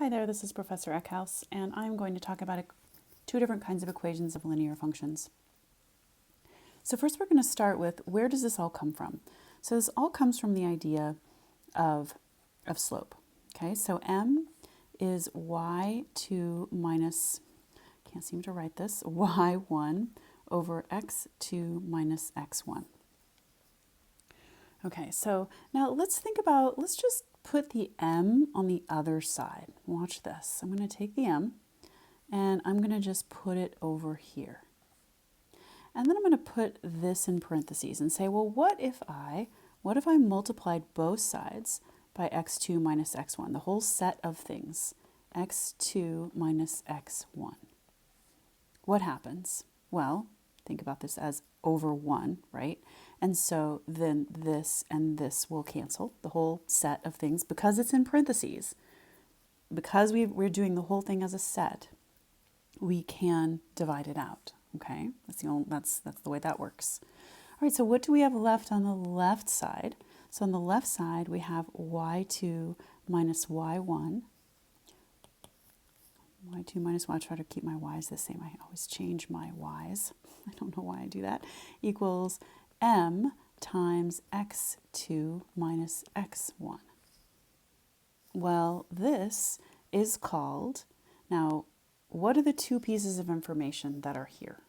Hi there, this is Professor Eckhouse, and I'm going to talk about two different kinds of equations of linear functions. So first we're going to start with, where does this all come from? So this all comes from the idea of slope. Okay, so m is y2 minus, can't seem to write this, y1 over x2 minus x1. Okay, so now let's just put the m on the other side. Watch this. I'm going to take the m and I'm going to just put it over here. And then I'm going to put this in parentheses and say, well, what if I multiplied both sides by x2 minus x1, the whole set of things, x2 minus x1? What happens? Well, think about this as over 1, right? And so then this and this will cancel, the whole set of things, because it's in parentheses. Because we're doing the whole thing as a set, we can divide it out, okay? That's the way that works. All right, so what do we have left on the left side? So on the left side, we have y2 minus y1. y2 minus y, I try to keep my y's the same. I always change my y's. I don't know why I do that. Equals m times x2 minus x1. Well, this is called, now, what are the two pieces of information that are here?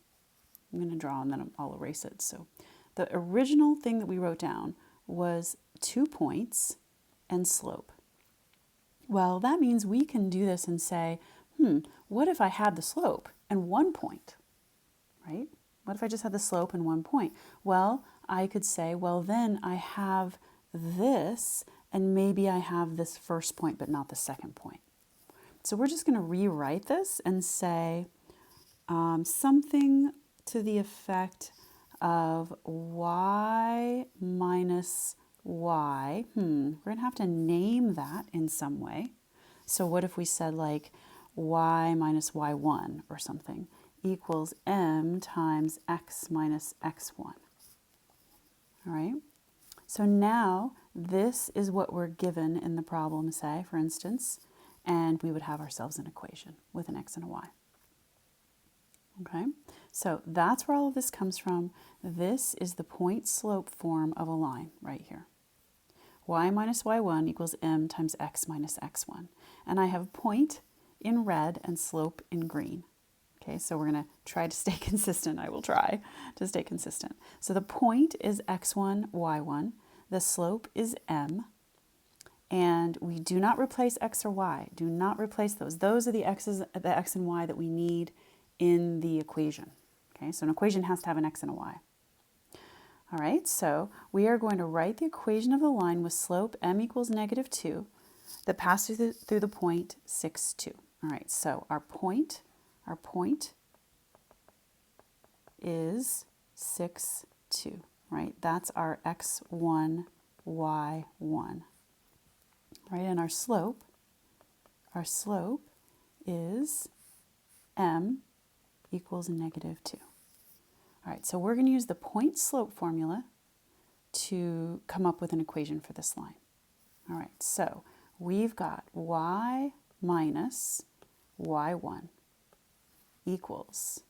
I'm going to draw and then I'll erase it. So the original thing that we wrote down was 2 points and slope. Well, that means we can do this and say, what if I had the slope and 1 point, right? What if I just had the slope and 1 point? Well, I could say, well, then I have this, and maybe I have this first point, but not the second point. So we're just going to rewrite this and say something to the effect of y minus y. We're going to have to name that in some way. So what if we said like y minus y1 or something equals m times x minus x1. All right, so now this is what we're given in the problem, say, for instance, and we would have ourselves an equation with an x and a y. Okay, so that's where all of this comes from. This is the point-slope form of a line right here. Y minus y1 equals m times x minus x1. And I have point in red and slope in green. Okay, so we're going to try to stay consistent. I will try to stay consistent. So the point is x1, y1. The slope is m. And we do not replace x or y. Do not replace those. Those are the x and y that we need in the equation. Okay, so an equation has to have an x and a y. All right, so we are going to write the equation of the line with slope m equals -2 that passes through the point 6, 2. All right, so our point is 6, 2, right? That's our x1, y1. Right, and our slope is m equals -2. All right, so we're going to use the point slope formula to come up with an equation for this line. All right, so we've got y minus y1 equals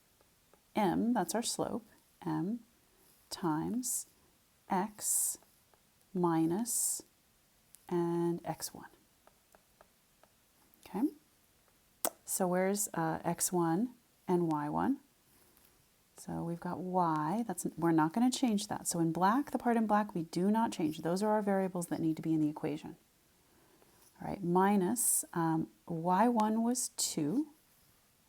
m, that's our slope, m times x minus and x1. Okay, so where's x1 and y1? So we've got y, we're not going to change that. So in black, the part in black, we do not change. Those are our variables that need to be in the equation. All right, minus y1 was 2,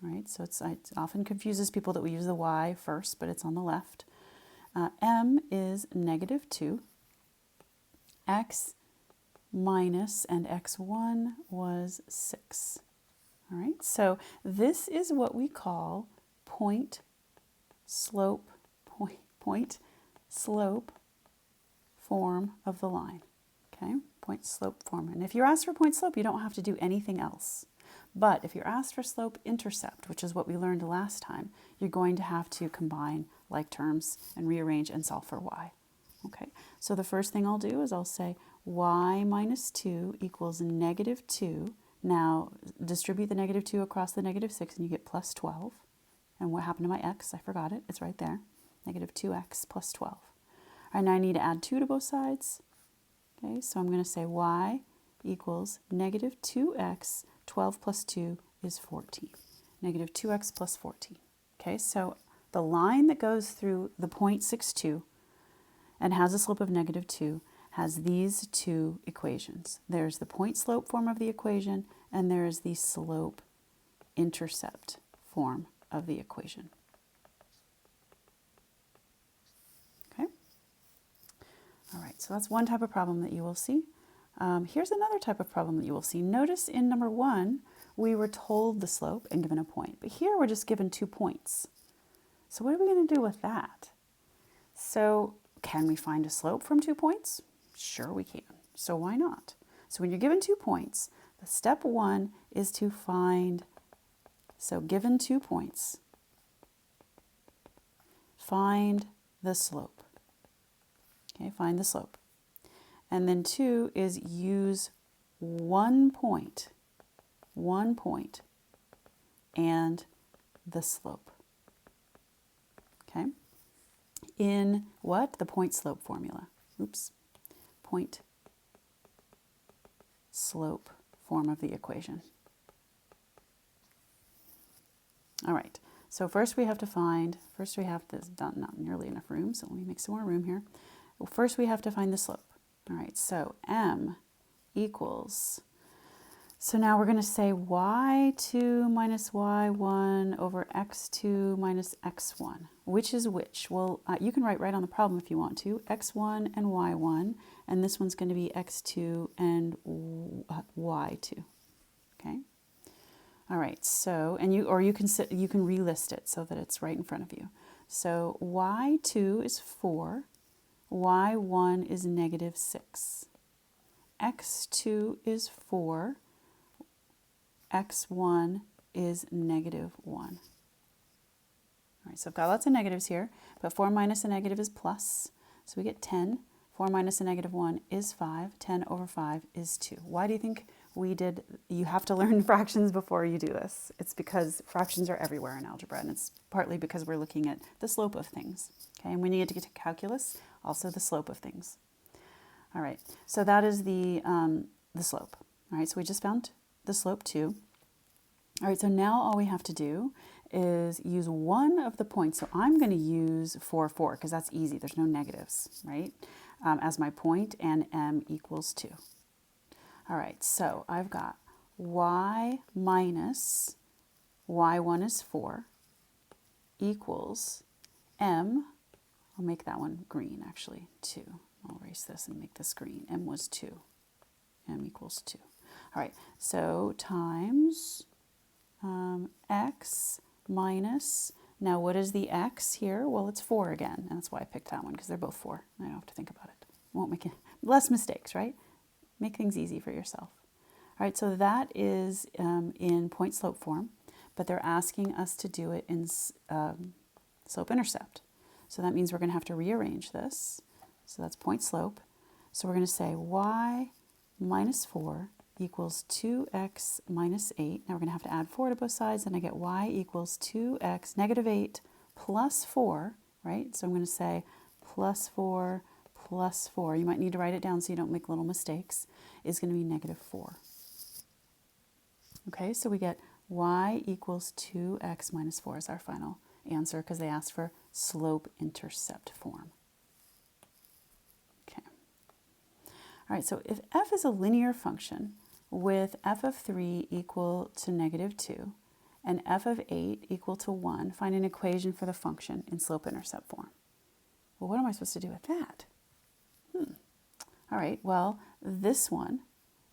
right? So it often confuses people that we use the y first, but it's on the left. M is -2. X minus and x1 was 6. All right, so this is what we call point slope form of the line. Okay, point slope form. And if you're asked for point slope, you don't have to do anything else. But if you're asked for slope intercept, which is what we learned last time, you're going to have to combine like terms and rearrange and solve for y. Okay, so the first thing I'll do is I'll say y minus 2 equals -2 Now distribute the negative 2 across the negative 6 and you get plus 12. And what happened to my x? I forgot it. It's right there. Negative 2x plus 12. All right, now I need to add 2 to both sides. Okay, so I'm going to say y equals negative 2x, 12 plus 2 is 14. Negative 2x plus 14. Okay, so the line that goes through the point 62 and has a slope of negative 2 has these two equations. There's the point slope form of the equation, and there's the slope intercept form of the equation. Okay? All right, so that's one type of problem that you will see. Here's another type of problem that you will see. Notice in number 1, we were told the slope and given a point, but here we're just given 2 points. So what are we going to do with that? So can we find a slope from 2 points? Sure we can. So why not? So when you're given 2 points, the step 1 is to find, so given 2 points, find the slope. Okay, find the slope. And then 2 is use 1 point, and the slope. Okay? In what? The point slope formula. Oops. Point slope form of the equation. All right, so first we have this, not nearly enough room, so let me make some more room here. Well, first we have to find the slope. All right, so m equals, so now we're going to say y2 minus y1 over x2 minus x1. Which is which? Well, you can write right on the problem if you want to, x1 and y1, and this one's going to be x2 and y2. Okay? All right, so, and you can relist it so that it's right in front of you. So y2 is 4, y1 is negative 6. x2 is 4, x1 is negative 1. All right, so I've got lots of negatives here, but 4 minus a negative is plus, so we get 10. 4 minus a negative 1 is 5. 10 over 5 is 2. Why do you think you have to learn fractions before you do this? It's because fractions are everywhere in algebra, and it's partly because we're looking at the slope of things. Okay, and when you get to calculus, also the slope of things. All right, so that is the slope. All right, so we just found the slope 2. All right, so now all we have to do is use one of the points. So I'm going to use 4, because that's easy. There's no negatives, right, as my point, and m equals 2. All right, so I've got y minus y1 is 4 equals m. I'll make that one green, actually, 2. I'll erase this and make this green. M was 2. M equals 2. All right, so times x minus, now what is the x here? Well, it's 4 again, and that's why I picked that one, because they're both 4. I don't have to think about it. Won't make it, less mistakes, right? Make things easy for yourself. All right, so that is in point slope form, but they're asking us to do it in slope intercept. So that means we're going to have to rearrange this. So that's point slope. So we're going to say y minus 4 equals 2x minus 8. Now we're going to have to add 4 to both sides, and I get y equals 2x, negative 8 plus 4, right? So I'm going to say plus 4 plus 4. You might need to write it down so you don't make little mistakes, is going to be negative 4. Okay, so we get y equals 2x minus 4 is our final answer, because they asked for slope intercept form. Okay. All right, so if f is a linear function with f of 3 equal to negative 2 and f of 8 equal to 1, find an equation for the function in slope intercept form. Well, what am I supposed to do with that? All right, well, this one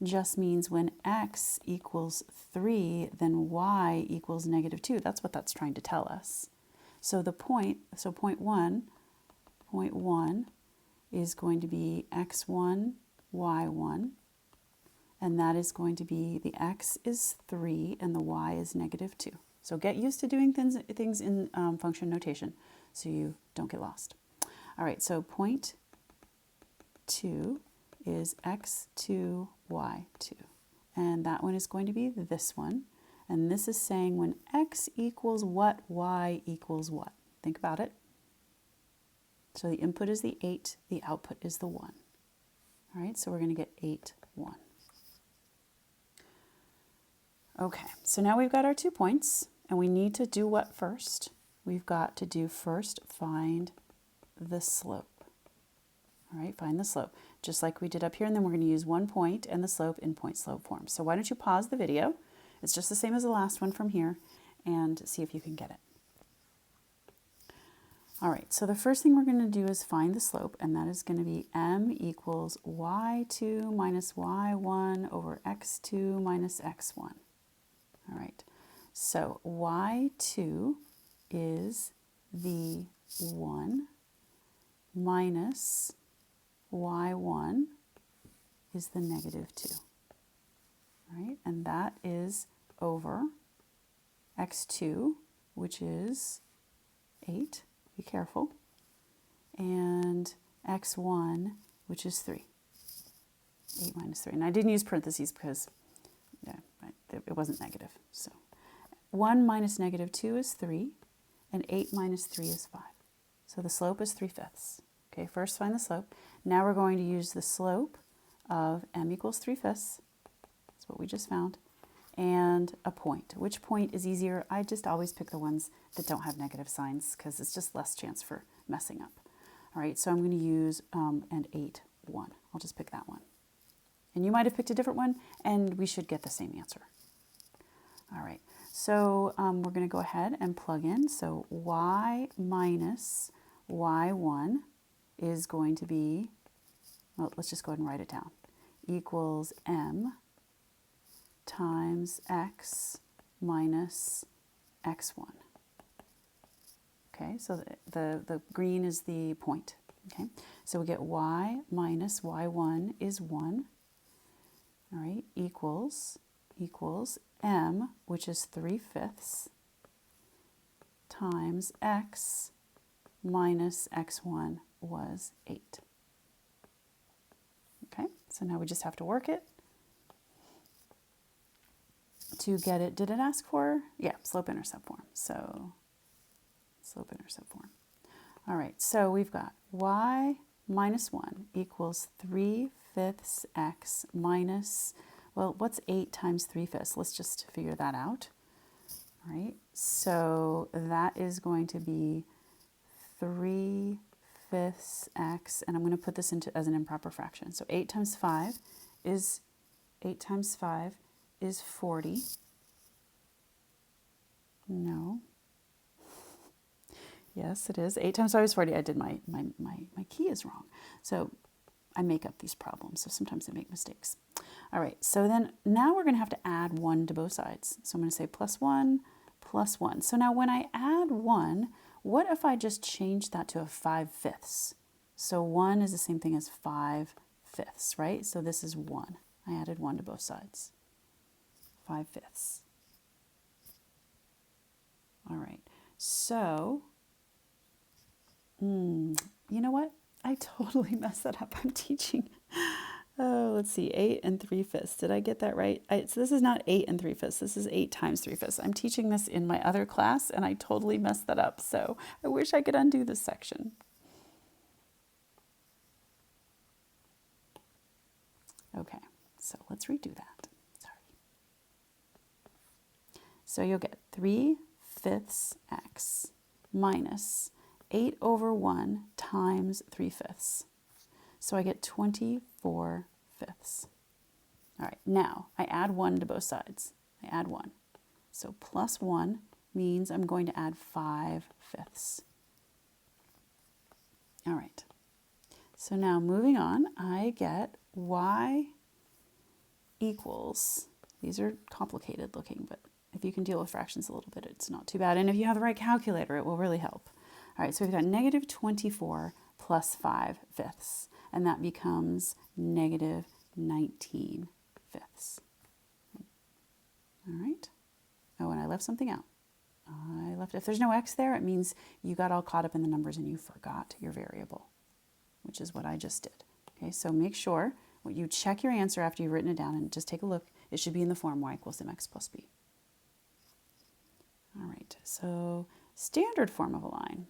just means when x equals 3, then y equals negative 2. That's what that's trying to tell us. So point 1 is going to be x1, y1, and that is going to be, the x is 3 and the y is negative 2. So get used to doing things in function notation so you don't get lost. All right, so point 2 is x2, y2, and that one is going to be this one. And this is saying when x equals what, y equals what. Think about it. So the input is the 8, the output is the 1. All right, so we're going to get 8, 1. Okay, so now we've got our 2 points, and we need to do what first? We've got to do first find the slope. All right, find the slope, just like we did up here, and then we're going to use 1 point and the slope in point-slope form. So why don't you pause the video? It's just the same as the last one from here, and see if you can get it. All right, so the first thing we're going to do is find the slope, and that is going to be m equals y2 minus y1 over x2 minus x1. All right, so y2 is the 1 minus y1 is the negative 2. All right, and that is over x2, which is 8. Be careful. And x1, which is 3. 8 minus 3. And I didn't use parentheses because it wasn't negative. So 1 minus negative 2 is 3, and 8 minus 3 is 5. So the slope is 3/5. Okay, first find the slope. Now we're going to use the slope of m equals 3/5. That's what we just found. And a point. Which point is easier? I just always pick the ones that don't have negative signs because it's just less chance for messing up. All right, so I'm going to use an 8, 1. I'll just pick that one. And you might have picked a different one, and we should get the same answer. All right, so we're going to go ahead and plug in. So y minus y1 is going to be, well, let's just go ahead and write it down, equals m times x minus x1. Okay, so the green is the point. Okay, so we get y minus y1 is 1. All right, equals m, which is 3/5, times x minus x1 was 8. Okay, so now we just have to work it to get it. Did it ask for? Yeah, slope-intercept form. So slope-intercept form. All right, so we've got y minus 1 equals 3/5 x minus, well, what's 8 times 3/5? Let's just figure that out. All right, so that is going to be 3/5 x, and I'm going to put this into as an improper fraction. So 8 times 5 is 40. No. Yes, it is. 8 times 5 is 40. I did my key is wrong. So I make up these problems. So sometimes I make mistakes. All right. So then now we're going to have to add 1 to both sides. So I'm going to say plus 1, plus 1. So now when I add 1, what if I just change that to a 5/5? So 1 is the same thing as 5/5, right? So this is 1. I added 1 to both sides. 5/5. All right. So you know what? I totally messed that up. I'm teaching. Oh, let's see. 8 and 3/5. Did I get that right? So this is not 8 and 3/5. This is 8 times 3/5. I'm teaching this in my other class, and I totally messed that up. So I wish I could undo this section. Okay, so let's redo that. Sorry. So you'll get 3/5 x minus 8 over 1 times 3/5. So I get 24/5. All right, now I add 1 to both sides. I add 1. So plus 1 means I'm going to add 5/5. All right. So now moving on, I get y equals, these are complicated looking, but if you can deal with fractions a little bit, it's not too bad. And if you have the right calculator, it will really help. All right, so we've got negative 24 plus 5/5, and that becomes negative 19/5. All right. Oh, and I left something out. If there's no x there, it means you got all caught up in the numbers and you forgot your variable, which is what I just did. Okay, so make sure you check your answer after you've written it down and just take a look it should be in the form y equals mx plus b. All right, so standard form of a line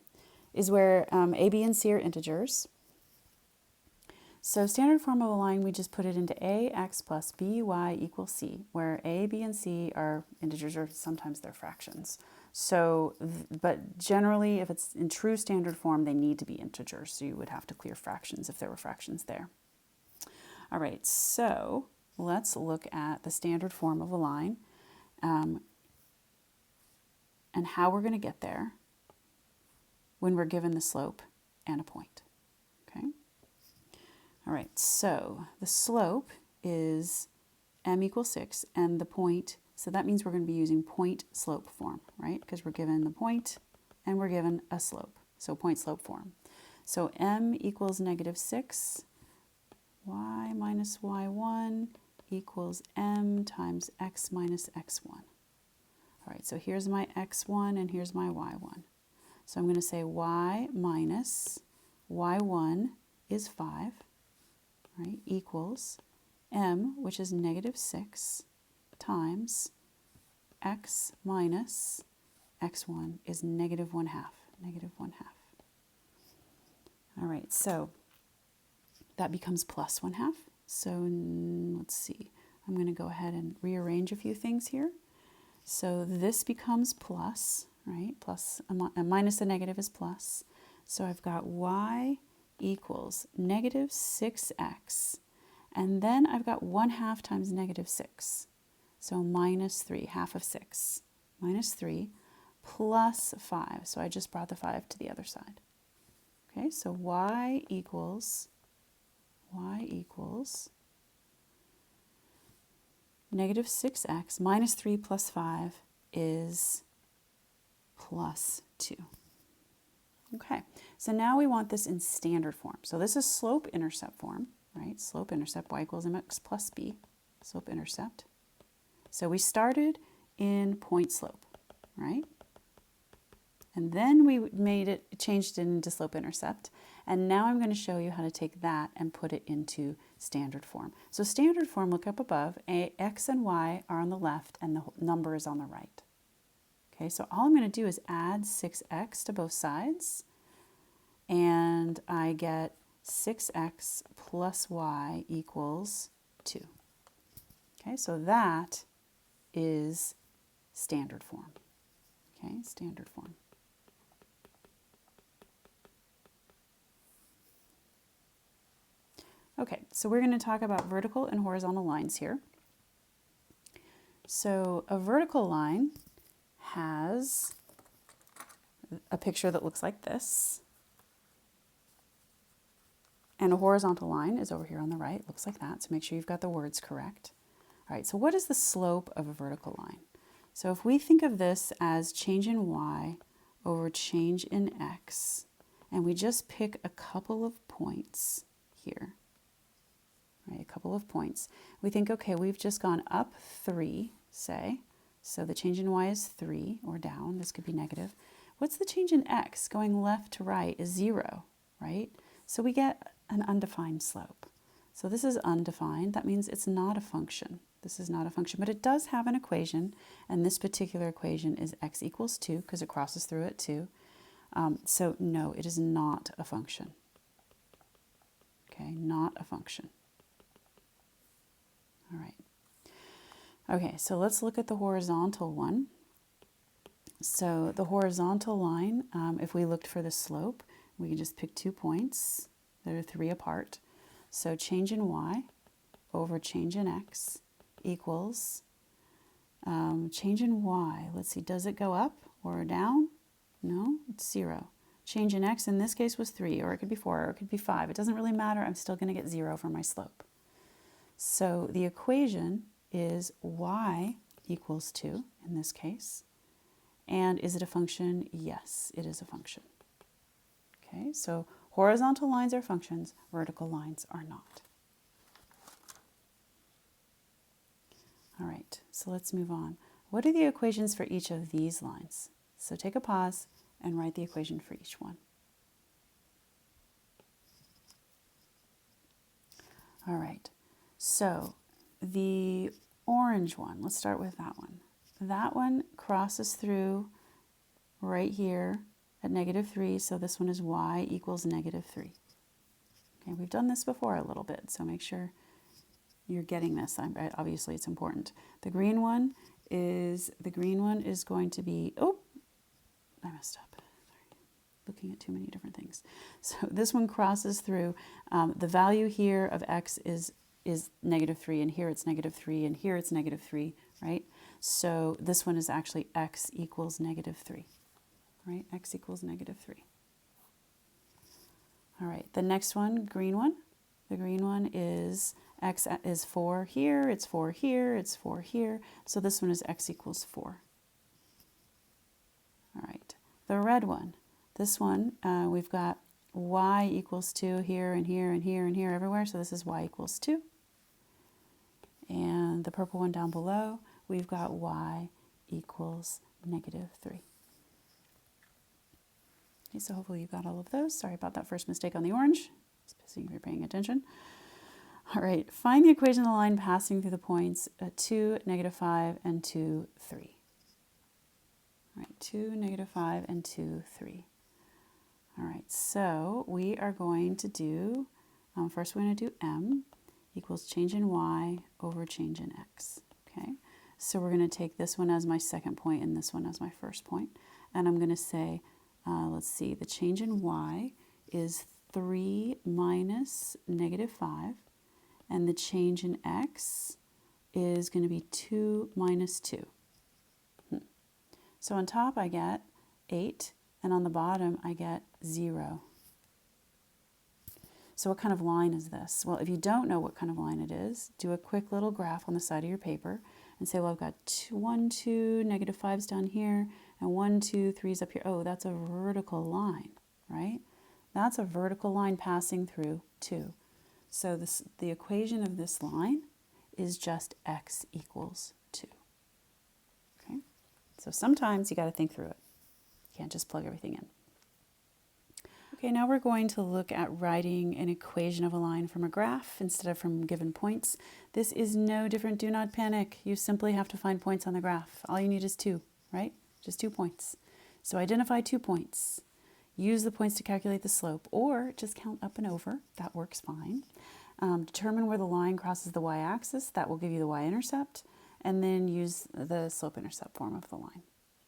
is where a, b, and c are integers. So standard form of a line, we just put it into ax plus by equals c, where a, b, and c are integers, or sometimes they're fractions. So, but generally, if it's in true standard form, they need to be integers. So you would have to clear fractions if there were fractions there. All right, so let's look at the standard form of a line and how we're going to get there when we're given the slope and a point. Okay. All right, so the slope is m equals 6, and the point, so that means we're going to be using point slope form, right? Because we're given the point and we're given a slope, so point slope form. So m equals -6, y minus y1 equals m times x minus x1. All right, so here's my x1 and here's my y1. So I'm going to say y minus y1 is 5. Right, equals m, which is -6, times x minus x1 is -1/2, -1/2. All right, so that becomes +1/2. So let's see, I'm going to go ahead and rearrange a few things here. So this becomes plus, right? Plus, minus the negative is plus. So I've got y equals -6x, and then I've got 1/2 times -6, so -3, half of 6, -3 plus 5, so I just brought the 5 to the other side. Okay, so y equals -6x minus 3 plus 5 is +2. Okay, so now we want this in standard form. So this is slope-intercept form, right? Slope-intercept, y equals mx plus b, slope-intercept. So we started in point slope, right? And then we changed it into slope-intercept. And now I'm going to show you how to take that and put it into standard form. So standard form, look up above, x and y are on the left and the number is on the right. Okay, so all I'm going to do is add 6x to both sides, and I get 6x plus y equals 2. Okay, so that is standard form. Okay, standard form. Okay, so we're going to talk about vertical and horizontal lines here. So a vertical line has a picture that looks like this, and a horizontal line is over here on the right, looks like that, so make sure you've got the words correct. All right, so what is the slope of a vertical line? So if we think of this as change in y over change in x, and we just pick a couple of points here, right, a couple of points, we think, okay, we've just gone up 3, say, so the change in y is 3, or down, this could be negative. What's the change in x? Going left to right is 0, right? So we get an undefined slope. So this is undefined, that means it's not a function. This is not a function, but it does have an equation, and this particular equation is x equals 2, because it crosses through it 2. So no, it is not a function. Okay, not a function. All right. Okay, so let's look at the horizontal one. So the horizontal line, if we looked for the slope, we can just pick 2 points that are 3 apart. So change in y over change in x equals change in y. Let's see, does it go up or down? No, it's 0. Change in x in this case was 3, or it could be 4, or it could be 5. It doesn't really matter. I'm still going to get 0 for my slope. So the equation is y equals 2 in this case. And is it a function? Yes, it is a function. Okay, so horizontal lines are functions, vertical lines are not. All right, so let's move on. What are the equations for each of these lines? So take a pause and write the equation for each one. All right, so the orange one, let's start with that one. That one crosses through right here at -3, so this one is y equals -3. Okay, we've done this before a little bit, so make sure you're getting this. Obviously, it's important. The green one is going to be, oh, I messed up. Sorry, looking at too many different things. So this one crosses through. The value here of x is -3, and here it's -3, and here it's -3, right? So this one is actually x equals -3, right? X equals -3. All right, the next one, green one. The green one is x is 4 here, it's 4 here, it's 4 here. So this one is x equals 4. All right, the red one. This one, we've got y equals 2 here and here and here and here everywhere. So this is y equals 2. And the purple one down below, we've got y equals -3. Okay, so hopefully you got all of those. Sorry about that first mistake on the orange. Seeing if you're paying attention. All right, find the equation of the line passing through the points 2, -5, and 2, 3. All right, 2, -5, and 2, 3. All right, so we are going to do, first we're going to do m equals change in y over change in x. Okay, so we're going to take this one as my second point and this one as my first point. And I'm going to say, let's see, the change in y is 3 minus -5, and the change in x is going to be 2 minus 2. So on top I get 8, and on the bottom I get 0. So what kind of line is this? Well, if you don't know what kind of line it is, do a quick little graph on the side of your paper and say, well, I've got 1, 2, -5's down here, and 1, 2, 3's up here. Oh, that's a vertical line, right? That's a vertical line passing through 2. So the equation of this line is just x equals 2. Okay? So sometimes you got to think through it. You can't just plug everything in. Okay, now we're going to look at writing an equation of a line from a graph instead of from given points. This is no different. Do not panic. You simply have to find points on the graph. All you need is 2, right? Just 2 points. So identify 2 points. Use the points to calculate the slope, or just count up and over. That works fine. Determine where the line crosses the y-axis. That will give you the y-intercept. And then use the slope-intercept form of the line.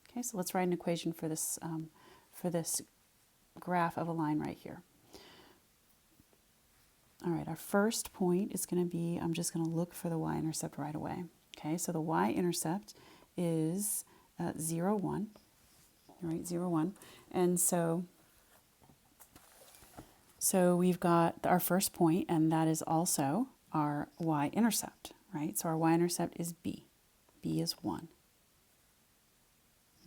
Okay, so let's write an equation for this graph of a line right here. All right, our first point is going to be, I'm just going to look for the y-intercept right away. Okay, so the y-intercept is 0, 1. All right, 0, 1. And so we've got our first point, and that is also our y-intercept, right? So our y-intercept is b. B is 1.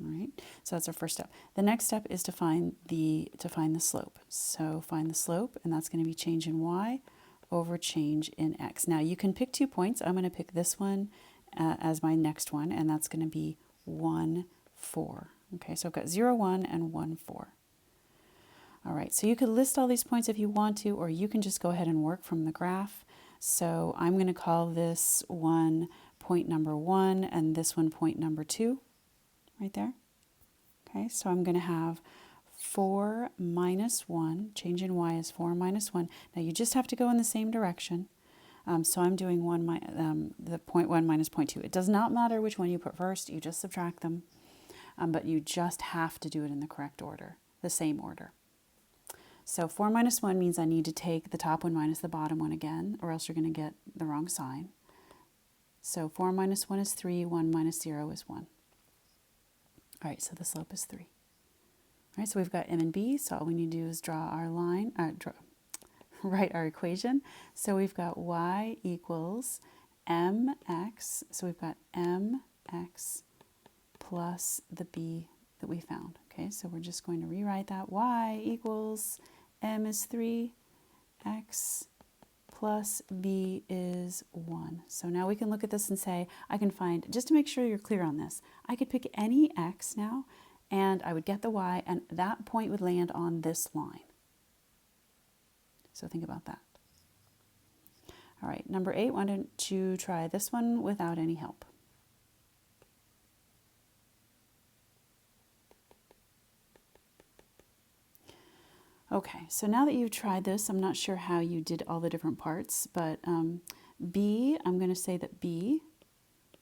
All right, so that's our first step. The next step is to find the slope. So find the slope, and that's going to be change in y over change in x. Now you can pick 2 points. I'm going to pick this one as my next one, and that's going to be 1, 4. Okay, so I've got 0, 1 and 1, 4. All right, so you could list all these points if you want to, or you can just go ahead and work from the graph. So I'm going to call this one point number 1 and this one point number 2, right there. Okay, so I'm going to have 4 minus 1. Change in y is 4 minus 1. Now you just have to go in the same direction. So I'm doing the point 1 minus point 2. It does not matter which one you put first. You just subtract them. But you just have to do it in the correct order, the same order. So 4 minus 1 means I need to take the top one minus the bottom one again, or else you're going to get the wrong sign. So 4 minus 1 is 3, 1 minus 0 is 1. All right, so the slope is 3. All right, so we've got m and b, so all we need to do is draw our line, write our equation. So we've got y equals mx, so we've got mx plus the b that we found. Okay, so we're just going to rewrite that. Y equals m is 3, x plus b is 1. So now we can look at this and say, I can find, just to make sure you're clear on this, I could pick any x now, and I would get the y, and that point would land on this line. So think about that. All right, number 8, why don't you try this one without any help? Okay, so now that you've tried this, I'm not sure how you did all the different parts, but B, I'm going to say that B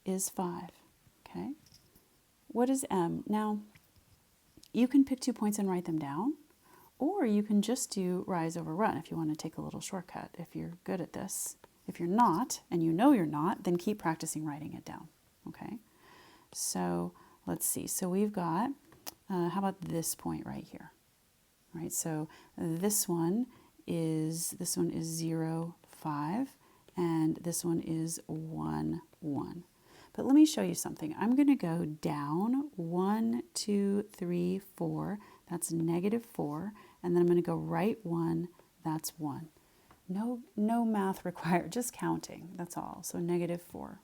is 5, okay? What is M? Now, you can pick 2 points and write them down, or you can just do rise over run if you want to take a little shortcut, if you're good at this. If you're not, and you know you're not, then keep practicing writing it down, okay? So let's see. So we've got, how about this point right here? Right, so this one is 0, 5, and this one is 1, 1. But let me show you something. I'm going to go down 1, 2, 3, 4. That's -4, and then I'm going to go right 1. That's 1. No math required, just counting. That's all. So -4.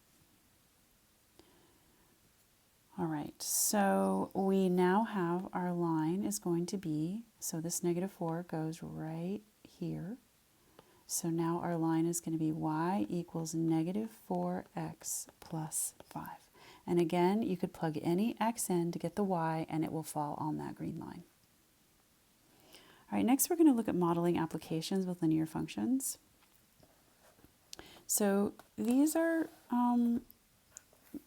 All right, so we now have our line is going to be, so this -4 goes right here. So now our line is going to be y equals -4x plus 5. And again, you could plug any x in to get the y, and it will fall on that green line. All right, next we're going to look at modeling applications with linear functions. So these are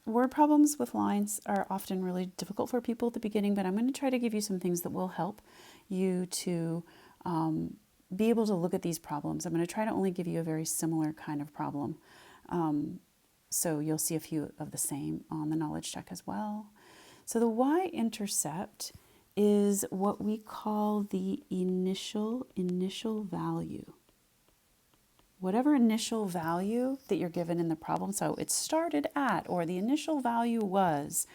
word problems with lines are often really difficult for people at the beginning, but I'm going to try to give you some things that will help you to be able to look at these problems. I'm going to try to only give you a very similar kind of problem. So you'll see a few of the same on the knowledge check as well. So the y-intercept is what we call the initial value. Whatever initial value that you're given in the problem, so it started at, or the initial value was,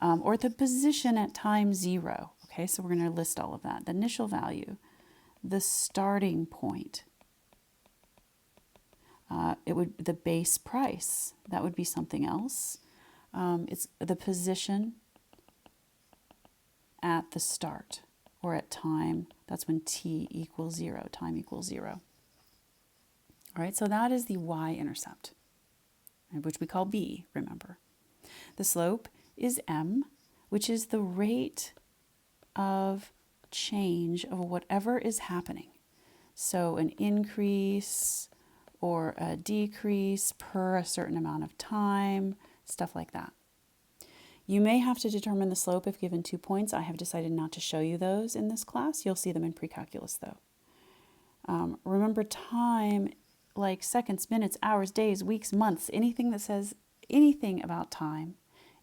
or the position at time 0. Okay, so we're going to list all of that. The initial value, the starting point, it would the base price, that would be something else. It's the position at the start, or at time, that's when t equals 0, time equals 0. All right, so that is the y-intercept, which we call b, remember. The slope is m, which is the rate of change of whatever is happening. So an increase or a decrease per a certain amount of time, stuff like that. You may have to determine the slope if given 2 points. I have decided not to show you those in this class. You'll see them in pre-calculus though. Remember, time, like seconds, minutes, hours, days, weeks, months, anything that says anything about time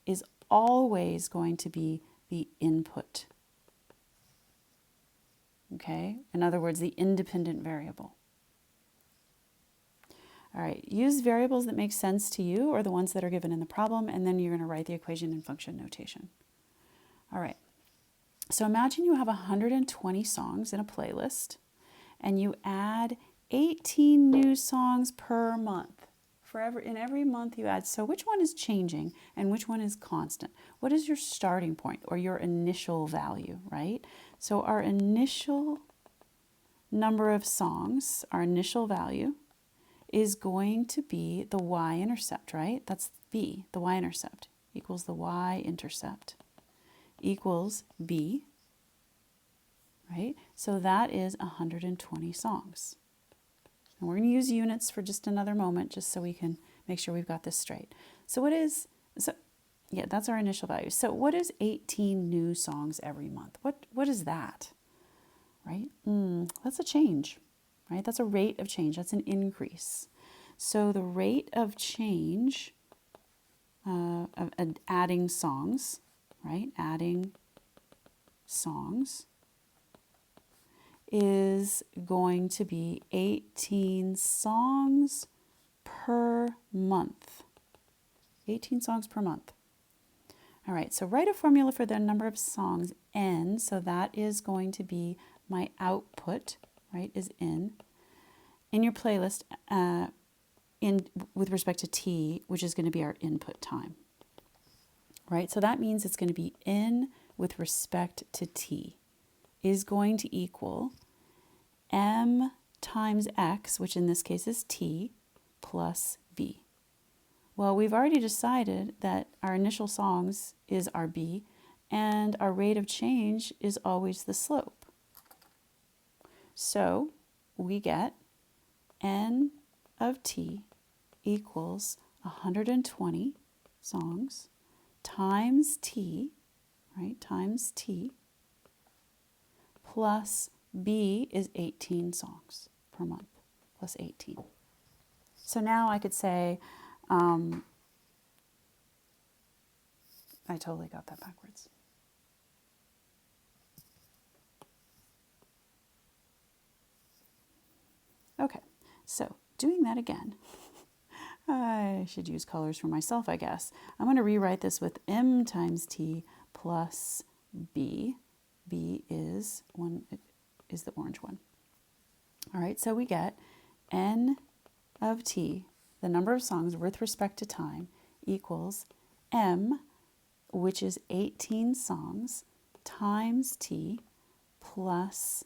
is always going to be the input. Okay? In other words, the independent variable. All right, use variables that make sense to you or the ones that are given in the problem, and then you're going to write the equation in function notation. All right, so imagine you have 120 songs in a playlist, and you add 18 new songs per month. In every month you add, so which one is changing and which one is constant? What is your starting point or your initial value, right? So our initial number of songs, our initial value, is going to be the y-intercept, right? That's b, the y-intercept equals the y-intercept equals b, right? So that is 120 songs. And we're going to use units for just another moment, just so we can make sure we've got this straight. So yeah, that's our initial value. So what is 18 new songs every month? What is that, right? That's a change, right? That's a rate of change. That's an increase. So the rate of change of adding songs, right? Adding songs is going to be 18 songs per month. 18 songs per month. All right, so write a formula for the number of songs, n, so that is going to be my output, right, is n. In your playlist, with respect to t, which is going to be our input time, right? So that means it's going to be n with respect to t is going to equal m times x, which in this case is t, plus B. Well, we've already decided that our initial songs is our B, and our rate of change is always the slope. So we get N of T equals 120 songs times T, right, times T, plus B is 18 songs per month, plus 18. So now I could say, I totally got that backwards. Okay, so doing that again, I should use colors for myself, I guess. I'm going to rewrite this with M times T plus B. B is the orange one. All right, so we get N of T, the number of songs with respect to time, equals M, which is 18 songs, times T plus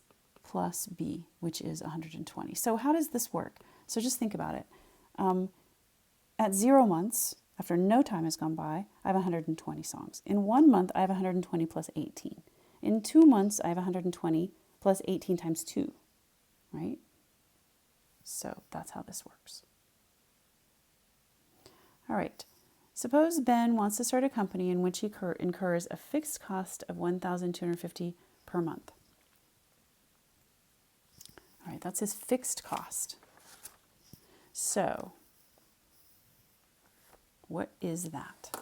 B, which is 120. So how does this work? So just think about it. At 0 months, after no time has gone by, I have 120 songs. In 1 month, I have 120 plus 18. In 2 months, I have 120 plus 18 times 2, right? So that's how this works. All right. Suppose Ben wants to start a company in which he incurs a fixed cost of $1,250 per month. All right, that's his fixed cost. So what is that?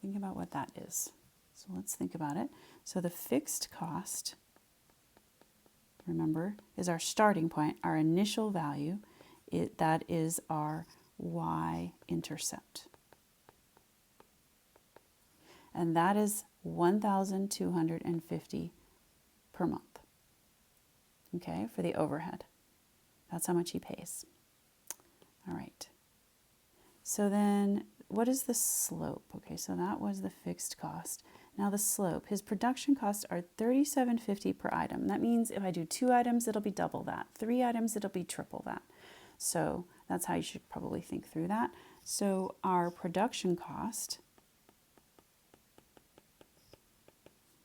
Think about what that is. So let's think about it. So the fixed cost, remember, is our starting point, our initial value. That is our y-intercept. And that is $1,250 per month. Okay, for the overhead. That's how much he pays. All right. So then what is the slope? Okay, so that was the fixed cost. Now the slope, his production costs are $37.50 per item. That means if I do 2 items, it'll be double that. 3 items, it'll be triple that. So that's how you should probably think through that. So our production cost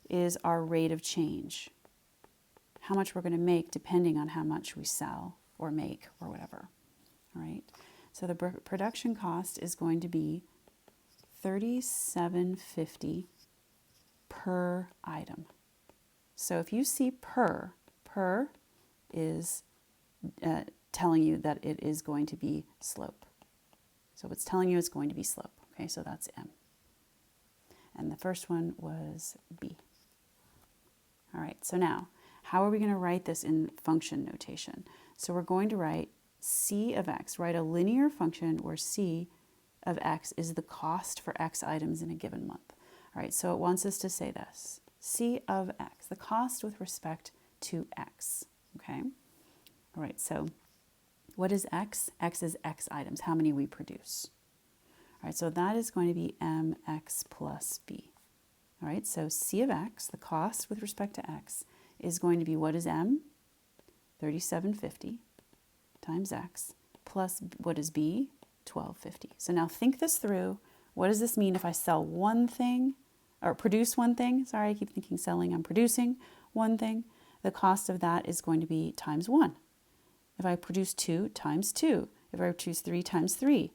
is our rate of change. How much we're going to make depending on how much we sell or make or whatever. All right. So the production cost is going to be $37.50 per item. So if you see per is telling you that it is going to be slope. So it's telling you it's going to be slope. Okay, so that's M. And the first one was B. All right, so now, how are we going to write this in function notation? So we're going to write C of x, write a linear function where C of x is the cost for x items in a given month. All right, so it wants us to say this. C of x, the cost with respect to x, okay? All right, so what is x? X is x items, how many we produce. All right, so that is going to be mx plus b. All right, so C of x, the cost with respect to x, is going to be, what is m? $37.50 times x, plus what is b? $12.50. So now think this through. What does this mean if I sell one thing, or produce one thing? Sorry, I keep thinking selling, I'm producing one thing. The cost of that is going to be times 1. If I produce 2, times 2. If I produce 3, times 3.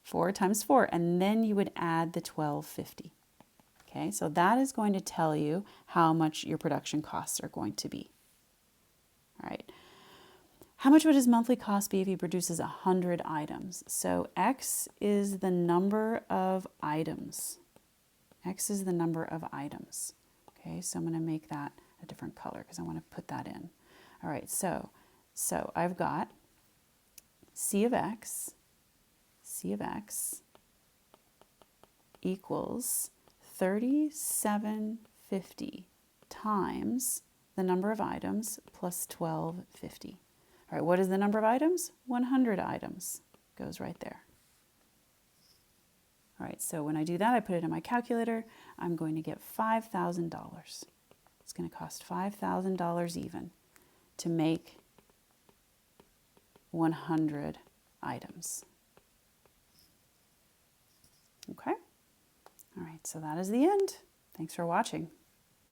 4 times 4. And then you would add the $12.50. Okay, so that is going to tell you how much your production costs are going to be. All right. How much would his monthly cost be if he produces 100 items? So X is the number of items. X is the number of items. Okay, so I'm going to make that a different color because I want to put that in. All right, so I've got C of x equals $37.50 times the number of items plus $12.50. All right, what is the number of items? 100 items. Goes right there. All right, so when I do that, I put it in my calculator. I'm going to get $5,000. It's going to cost $5,000 even to make 100 items. Okay? All right, so that is the end. Thanks for watching.